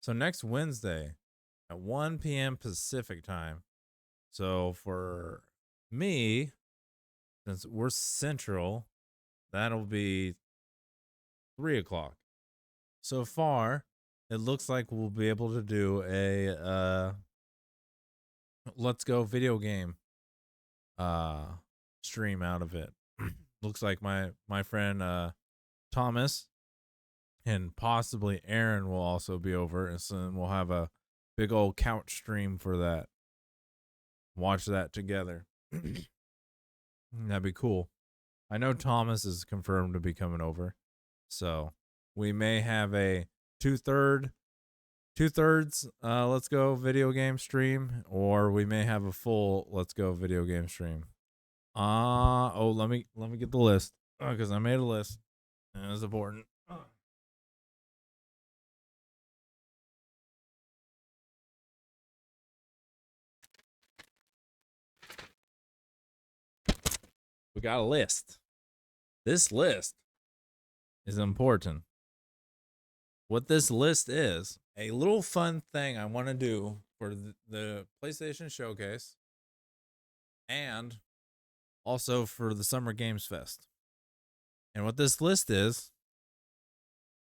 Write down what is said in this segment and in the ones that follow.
So next Wednesday at 1 p.m. Pacific time. So for me, since we're central, that'll be 3 o'clock. So far, it looks like we'll be able to do a let's go video game uh stream out of it. Looks like my friend Thomas and possibly Aaron will also be over, and so then we'll have a big old couch stream for that. Watch that together. That'd be cool. I know Thomas is confirmed to be coming over, so we may have a two third two thirds let's go video game stream, or we may have a full let's go video game stream. Let me get the list because I made a list and it's important. We got a list. This list is important. What this list is, a little fun thing I want to do for the PlayStation Showcase and also for the Summer Games Fest. And what this list is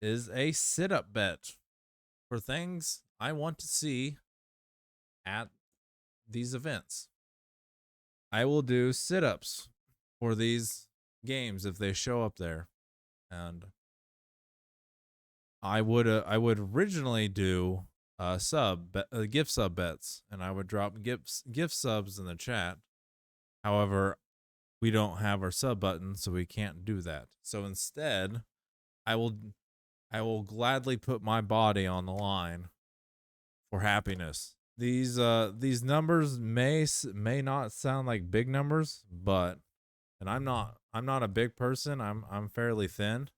a sit-up bet for things I want to see at these events. I will do sit-ups for these games if they show up there, and I would originally do gift sub bets, and I would drop gift subs in the chat. However, we don't have our sub button, so we can't do that. So instead, I will gladly put my body on the line for happiness. These numbers may not sound like big numbers, but and I'm not a big person. I'm fairly thin,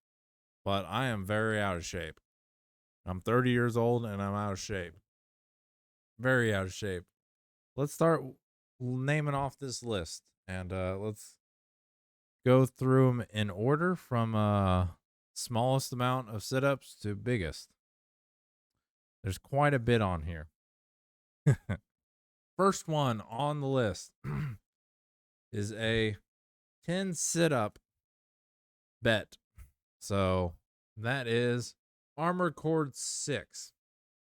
but I am very out of shape. I'm 30 years old and I'm out of shape. Very out of shape. Let's start naming off this list, and let's go through them in order from smallest amount of sit-ups to biggest. There's quite a bit on here. First one on the list is a 10 sit-up bet. So that is Armor Core 6.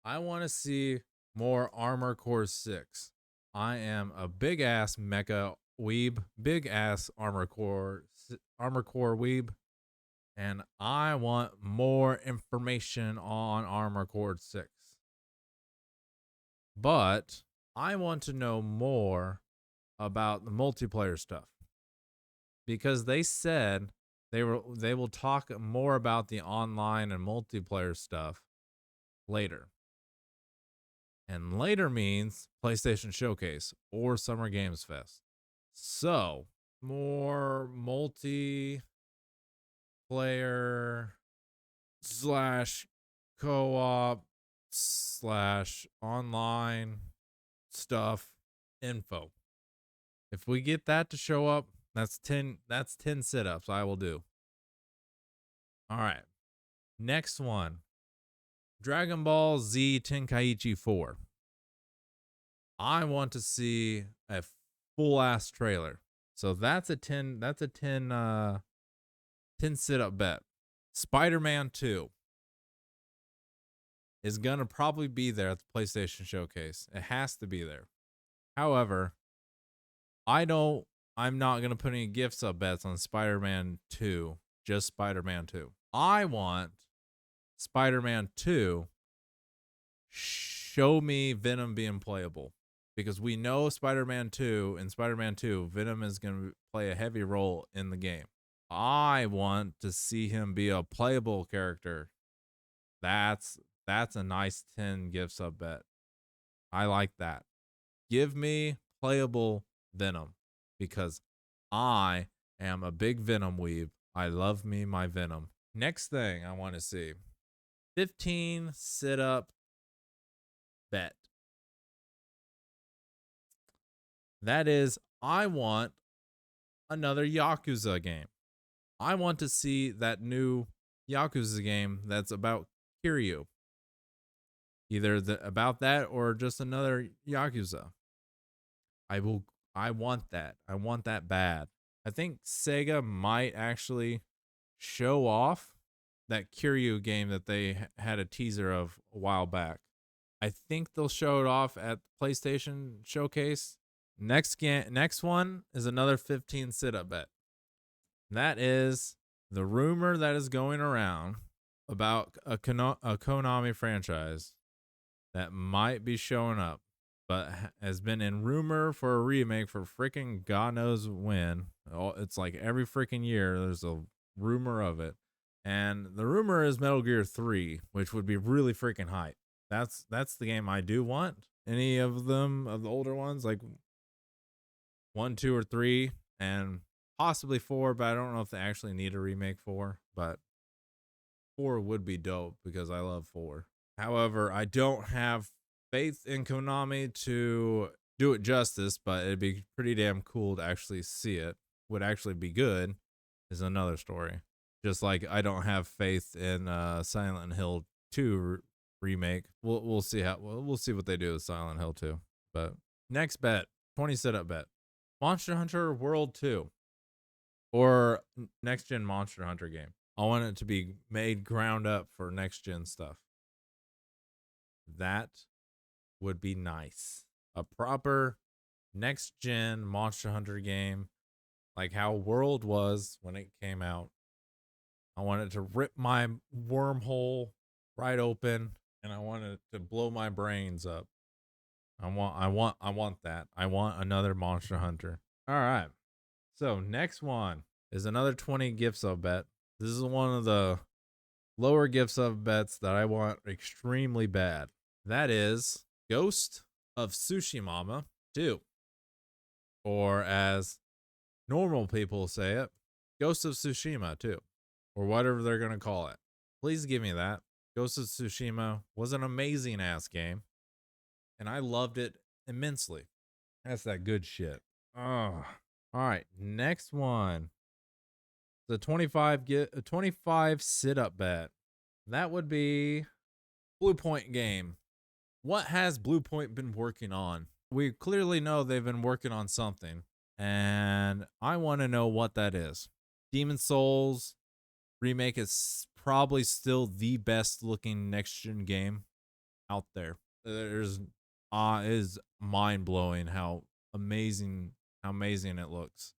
I want to see more Armor Core 6. I am a big ass mecha weeb, big ass Armor Core weeb, and I want more information on Armor Core 6. But I want to know more about the multiplayer stuff, because they said they will talk more about the online and multiplayer stuff later. And later means PlayStation Showcase or Summer Games Fest. So, more multiplayer / co-op / online stuff info. If we get that to show up, that's 10 sit-ups I will do. All right. Next one. Dragon Ball Z Tenkaichi 4. I want to see a full ass trailer. So that's a 10 sit-up bet. Spider-Man 2 is going to probably be there at the PlayStation Showcase. It has to be there. However, I'm not going to put any gift sub bets on Spider-Man 2, just Spider-Man 2. I want Spider-Man 2 show me Venom being playable, because we know Spider-Man 2 Venom is going to play a heavy role in the game. I want to see him be a playable character. That's a nice 10 gift sub bet. I like that. Give me playable Venom, because I am a big Venom weeb. I love me my Venom. Next thing I want to see, 15 sit-up bet. That is, I want another Yakuza game. I want to see that new Yakuza game that's about Kiryu. Either about that or just another Yakuza. I want that. I want that bad. I think Sega might actually show off that Kiryu game that they had a teaser of a while back. I think they'll show it off at PlayStation Showcase. Next one is another 15 sit-up bet. That is the rumor that is going around about a Konami franchise that might be showing up, but has been in rumor for a remake for freaking God knows when. It's like every freaking year there's a rumor of it. And the rumor is Metal Gear 3, which would be really freaking hype. That's the game I do want. Any of them, of the older ones, like 1, 2, or 3, and possibly 4, but I don't know if they actually need a remake 4, but 4 would be dope because I love 4. However, I don't have faith in Konami to do it justice, but it'd be pretty damn cool to actually see it. Would actually be good is another story. Just like I don't have faith in Silent Hill 2 remake. We'll see we'll see what they do with Silent Hill 2. But next bet, 20 sit-up bet. Monster Hunter World 2 or next gen Monster Hunter game. I want it to be made ground up for next gen stuff. That would be nice. A proper next gen Monster Hunter game, like how World was when it came out. I wanted to rip my wormhole right open, and I wanted to blow my brains up. I want that. I want another Monster Hunter. All right. So next one is another 20 gift sub bet. This is one of the lower gift sub bets that I want extremely bad. That is Ghost of Tsushima 2. Or as normal people say it, Ghost of Tsushima 2. Or whatever they're going to call it. Please give me that. Ghost of Tsushima was an amazing ass game. And I loved it immensely. That's that good shit. Oh. All right. Next one. The 25 sit-up bet. That would be Blue Point game. What has Blue Point been working on? We clearly know they've been working on something. And I want to know what that is. Demon Souls remake is probably still the best looking next gen game out there. It is mind blowing how amazing it looks.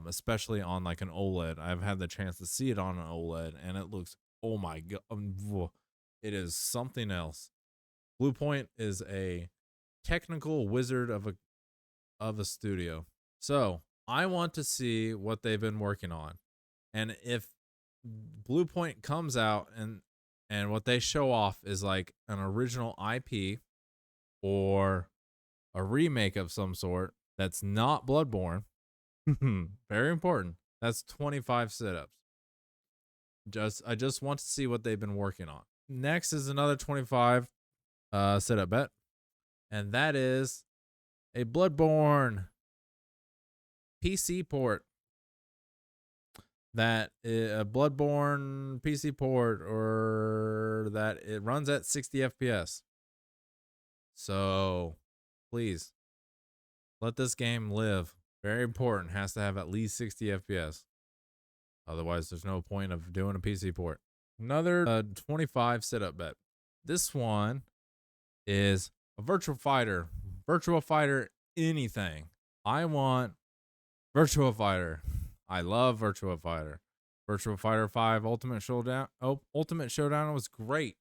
Especially on like an OLED. I've had the chance to see it on an OLED, and it looks, oh my god, it is something else. Blue Point is a technical wizard of a studio. So I want to see what they've been working on, and if Blue Point comes out and what they show off is like an original IP or a remake of some sort that's not Bloodborne. Very important. That's 25 sit-ups. I just want to see what they've been working on. Next is another 25 sit-up bet. And that is a Bloodborne PC port. That a Bloodborne PC port, or that it runs at 60 FPS. So please let this game live. Very important. Has to have at least 60 FPS. Otherwise, there's no point of doing a PC port. Another 25 sit-up bet. This one is a Virtua Fighter. Virtua Fighter anything. I want Virtua Fighter. I love Virtua Fighter. Virtua Fighter 5 Ultimate Showdown. Oh, Ultimate Showdown was great.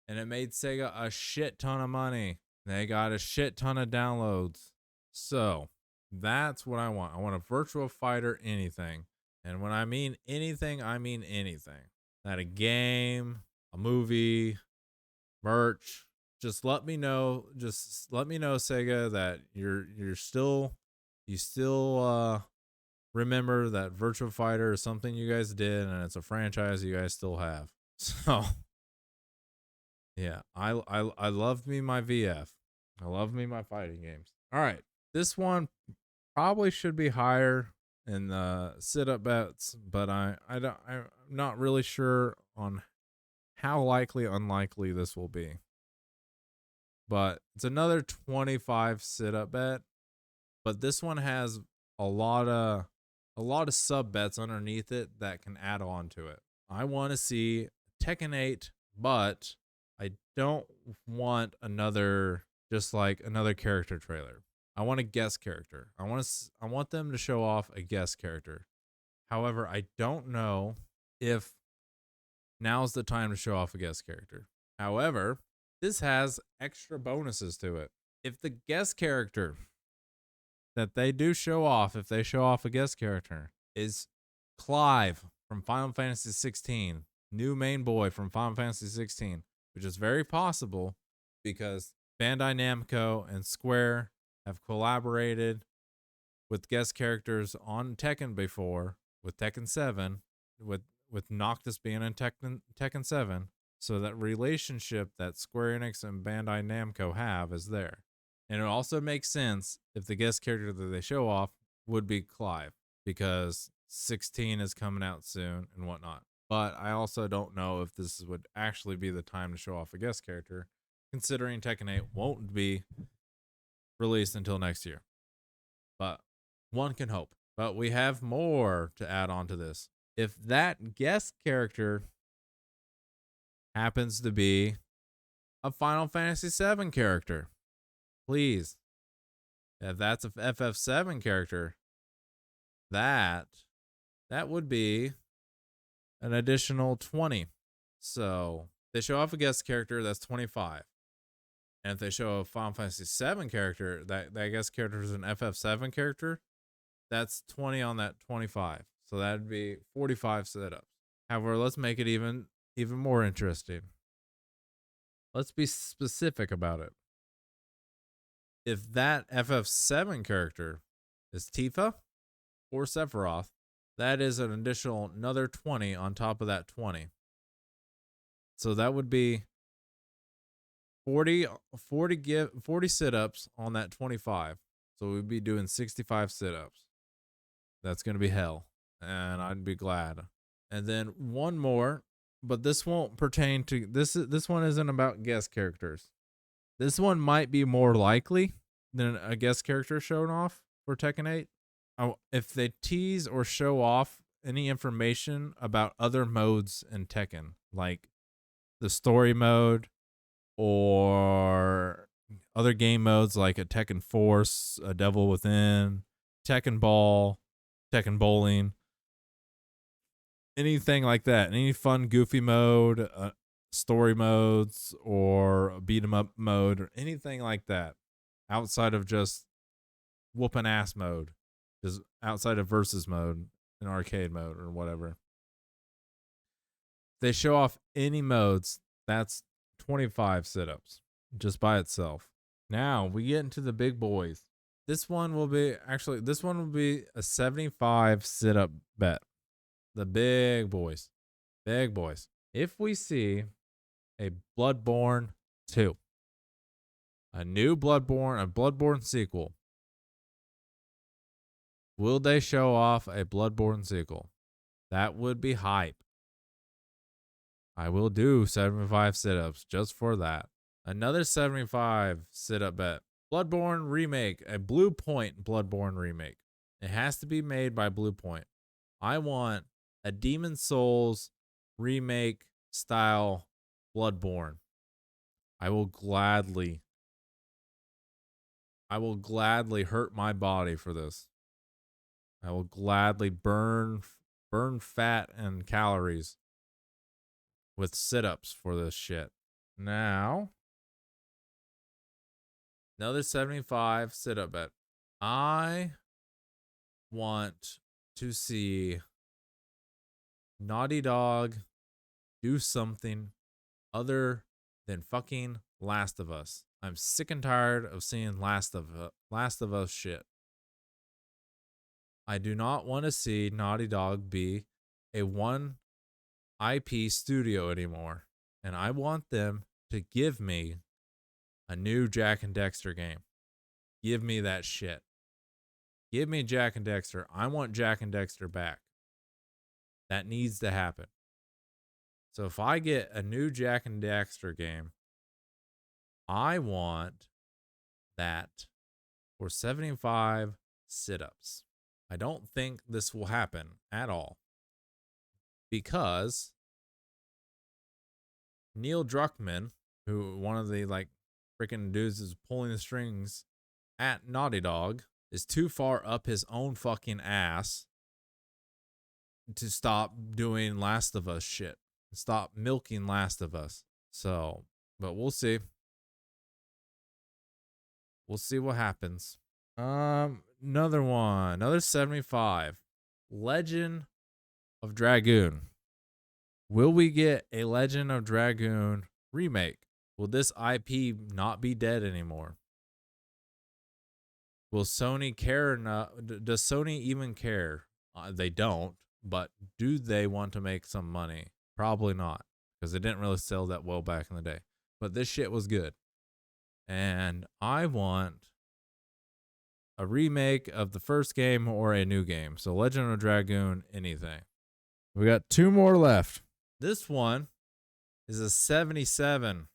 And it made Sega a shit ton of money. They got a shit ton of downloads. So that's what I want. I want a Virtua Fighter anything. And when I mean anything, I mean anything. Not a game, a movie, merch. Just let me know. Just let me know, Sega, that you still remember that Virtua Fighter is something you guys did, and it's a franchise you guys still have. So yeah, I love me my VF. I love me my fighting games. All right, this one probably should be higher in the sit-up bets, but I'm not really sure on how likely unlikely this will be. but it's another 25 sit up bet. But this one has a lot of sub bets underneath it that can add on to it. I want to see Tekken 8, but I don't want another character trailer. I want a guest character. I want them to show off a guest character. However, I don't know if now's the time to show off a guest character. However, this has extra bonuses to it. If the guest character that they do show off, if they show off a guest character, is Clive from Final Fantasy 16, new main boy from Final Fantasy 16, which is very possible because Bandai Namco and Square have collaborated with guest characters on Tekken before, with Tekken 7, with Noctis being in Tekken 7. So that relationship that Square Enix and Bandai Namco have is there. And it also makes sense if the guest character that they show off would be Clive, because 16 is coming out soon and whatnot. But I also don't know if this would actually be the time to show off a guest character, considering Tekken 8 won't be released until next year. But one can hope. But we have more to add on to this. If that guest character happens to be a Final Fantasy 7 character, please, if that's a FF7 character, that would be an additional 20. So they show off a guest character, that's 25. And if they show a Final Fantasy 7 character, that guest character is an FF7 character, that's 20 on that 25. So that'd be 45 setups. However, let's make it even more interesting. Let's be specific about it. If that FF7 character is Tifa or Sephiroth, that is an additional another 20 on top of that 20. So that would be 40 sit-ups on that 25. So we'd be doing 65 sit-ups. That's going to be hell, and I'd be glad. And then one more, but this won't pertain to this one isn't about guest characters. This one might be more likely than a guest character shown off for Tekken 8. If they tease or show off any information about other modes in Tekken, like the story mode or other game modes like a Tekken Force, a Devil Within, Tekken Ball, Tekken Bowling, anything like that, any fun goofy mode, story modes, or beat 'em up mode, or anything like that, outside of just whooping ass mode, just outside of versus mode and arcade mode or whatever. They show off any modes, that's 25 sit-ups just by itself. Now we get into the big boys. This one will be a 75 sit-up bet. The big boys. Big boys. If we see a Bloodborne 2, a Bloodborne sequel, will they show off a Bloodborne sequel? That would be hype. I will do 75 sit-ups just for that. Another 75 sit-up bet. Bloodborne remake, a Blue Point Bloodborne remake. It has to be made by Blue Point. I want a Demon Souls remake style Bloodborne. I will gladly hurt my body for this. I will gladly burn fat and calories with sit-ups for this shit. Now, another 75 sit-up bet. I want to see Naughty Dog do something other than fucking Last of Us. I'm sick and tired of seeing Last of Us shit. I do not want to see Naughty Dog be a one IP studio anymore. And I want them to give me a new Jak and Daxter game. Give me that shit. Give me Jak and Daxter. I want Jak and Daxter back. That needs to happen. So if I get a new Jak and Daxter game, I want that for 75 sit-ups. I don't think this will happen at all because Neil Druckmann, who one of the like freaking dudes is pulling the strings at Naughty Dog, is too far up his own fucking ass to stop doing Last of Us shit. Stop milking Last of Us. So, but we'll see. We'll see what happens. Another one, another 75. Legend of Dragoon. Will we get a Legend of Dragoon remake? Will this IP not be dead anymore? Will Sony care enough? Does Sony even care? They don't, but do they want to make some money? Probably not, because it didn't really sell that well back in the day. But this shit was good. And I want a remake of the first game or a new game. So Legend of Dragoon, anything. We got 2 more left. This one is a 77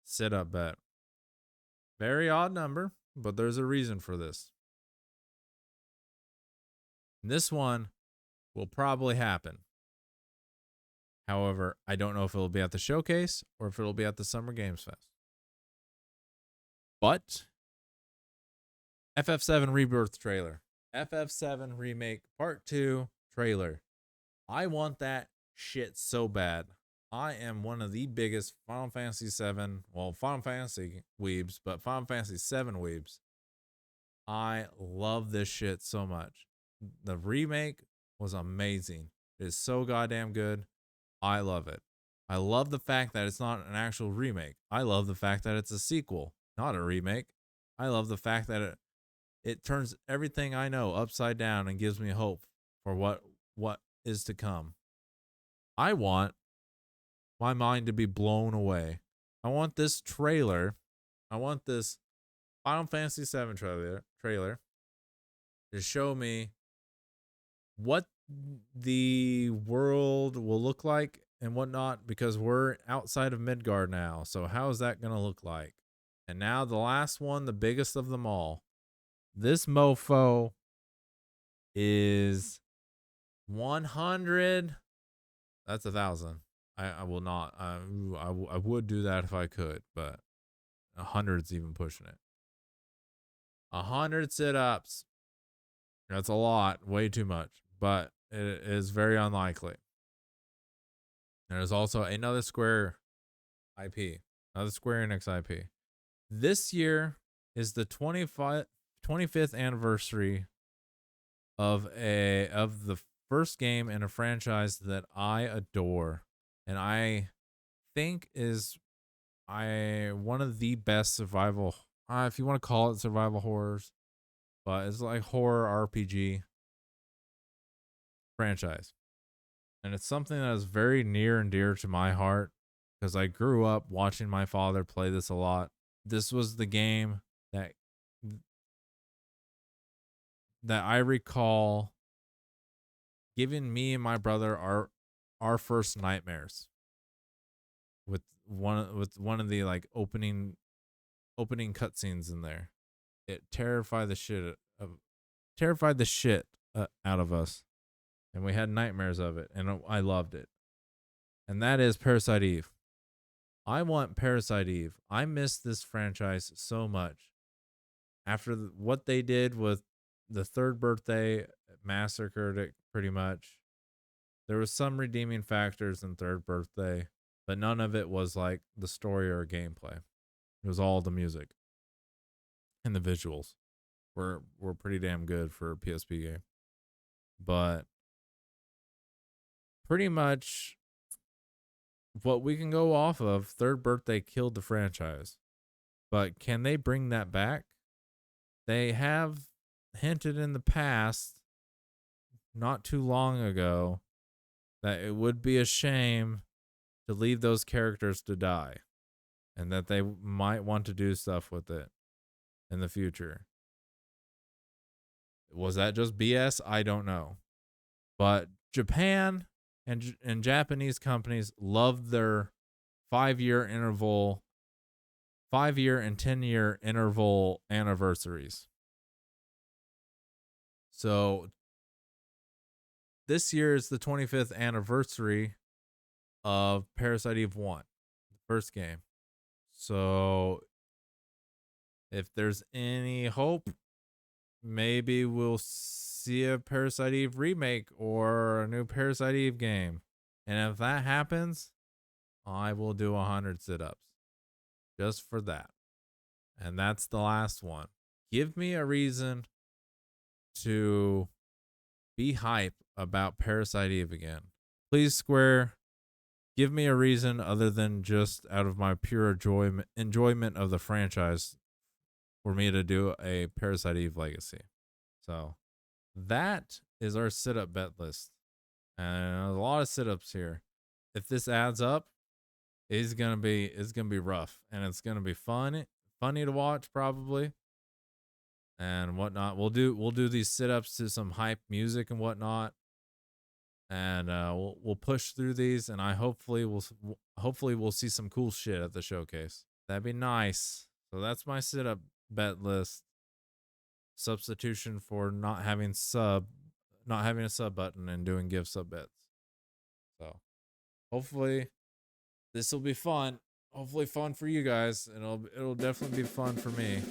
sit-up bet. Very odd number, but there's a reason for this. This one will probably happen. However, I don't know if it'll be at the showcase or if it'll be at the Summer Games Fest. But FF7 Rebirth trailer. FF7 Remake Part 2 trailer. I want that shit so bad. I am one of the biggest Final Fantasy 7, well, Final Fantasy weebs, but Final Fantasy 7 weebs. I love this shit so much. The remake was amazing. It is so goddamn good. I love it. I love the fact that it's not an actual remake. I love the fact that it's a sequel, not a remake. I love the fact that it turns everything I know upside down and gives me hope for what is to come. I want my mind to be blown away. I want this trailer. I want this Final Fantasy VII trailer to show me what the world will look like and whatnot, because we're outside of Midgard now. So how is that going to look like? And now the last one, the biggest of them all. This mofo is 100. That's 1,000. I will not. I would do that if I could, but 100's even pushing it. 100 sit-ups. That's a lot. Way too much. But it is very unlikely. There's also another Square IP. Another Square Enix IP. This year is the 25th anniversary of the first game in a franchise that I adore, and I think is one of the best survival, if you want to call it survival horrors, but it's like horror RPG franchise. And it's something that is very near and dear to my heart because I grew up watching my father play this a lot. This was the game that I recall giving me and my brother our first nightmares with one of the like opening cutscenes in there. It terrified the shit out of us, and we had nightmares of it, and I loved it. And that is Parasite Eve. I want Parasite Eve. I miss this franchise so much. After what they did with the third birthday, massacred it pretty much. There was some redeeming factors in third birthday, but none of it was like the story or gameplay. It was all the music and the visuals were pretty damn good for a PSP game. But pretty much what we can go off of, third birthday killed the franchise. But can they bring that back? They have hinted in the past, not too long ago, that it would be a shame to leave those characters to die, and that they might want to do stuff with it in the future. Was that just BS? I don't know. But Japan and Japanese companies love their 5-year interval 5-year and 10-year interval anniversaries. So this year is the 25th anniversary of Parasite Eve 1, the first game. So if there's any hope, maybe we'll see a Parasite Eve remake or a new Parasite Eve game. And if that happens, I will do 100 sit-ups just for that. And that's the last one. Give me a reason to be hype about Parasite Eve again. Please, Square, give me a reason other than just out of my pure enjoyment of the franchise for me to do a Parasite Eve Legacy. So that is our sit-up bet list. And a lot of sit-ups here. If this adds up, it's gonna be rough. And it's gonna be funny to watch probably. And whatnot. We'll do these sit-ups to some hype music and whatnot. And we'll push through these, and hopefully we'll see some cool shit at the showcase. That'd be nice. So that's my sit-up bet list. Substitution for not having a sub button and doing give sub bets. So hopefully this will be fun. Hopefully fun for you guys, and it'll definitely be fun for me.